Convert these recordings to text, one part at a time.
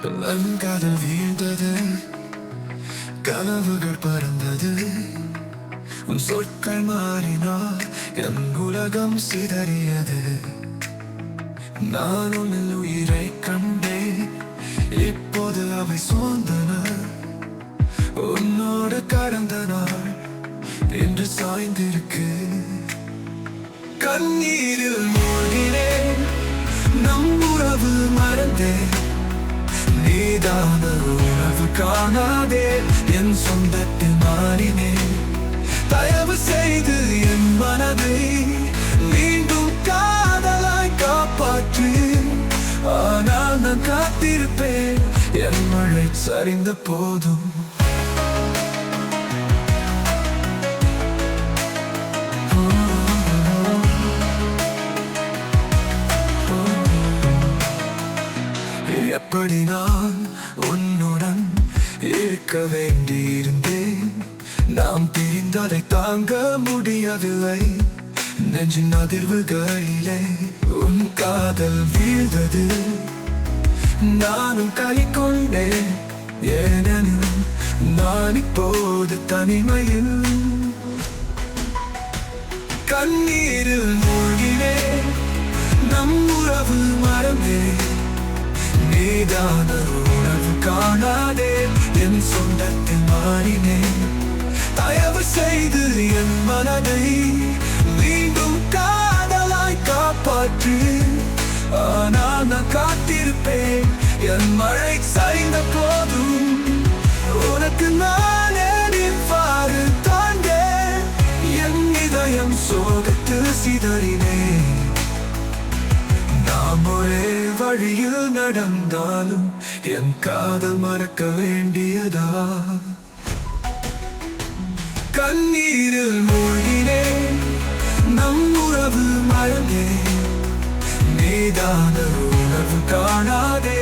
காதல் வீழ்ந்தது, கனவுகள் பறந்தது. உன் சொற்கள் மாறினால் என் உலகம் சிதறியது. நான் உன்னில் உயிரை கண்டேன், இப்போது அவை சோர்ந்தன. உன்னோடு கடந்த நாள் என்று சாய்ந்திருக்கு. கண்ணீரில் மூழ்கினேன், நம் உறவு மறந்தேன். நீதான உறவு காணாதே, என் சொந்தத்தில் மாறினேன். தயவு செய்து என் மனதை மீண்டும் காதலாய் காப்பாற்று. ஆனால் நான் காத்திருப்பேன், என் மழை சரிந்த போதும். எப்படி நான் உன்னுடன் இருக்க வேண்டியிருந்தேன். நாம் பிரிந்ததை தாங்க முடியவில்லை. நெஞ்சின் அதிர்வுகளிலே உன் காதல் வீழ்ந்தது. நானும் கை கொண்டேன், ஏனெனில் நான் இப்போது தனிமையில். கண்ணீரில் மூழ்கினேன், நம் உறவு மறந்தேன். நீதான உணர்வு காணாதே, என் சொந்தத்தில் மாறினேன். தயவு செய்து என் மனதை மீண்டும் காதலாய் காப்பாற்று. ஆனால் நான் காத்திருப்பேன், என் மழை சரிந்த போதும். உனக்கு நானே இவ்வாறு தாண்டேன், என் இதயம் சோகத்தில் சிதறினேன். நாம் ஒரே வழியில் நடந்தாலும் என் காதல் மறக்க வேண்டியதா? கண்ணீரில் மூழ்கினேன், நம் உறவு மறந்தேன். நீதான உணர்வு காணாதே,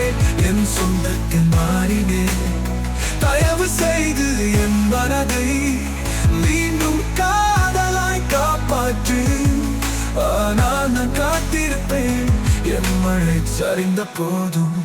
என் சொந்தத்தில் மாறினேன். தயவு செய்து என் மனதை மீண்டும் காதலாய் காப்பாற்று. ஆனால் நான் காத்திருப்பேன், என் மழை சரிந்த போதும்.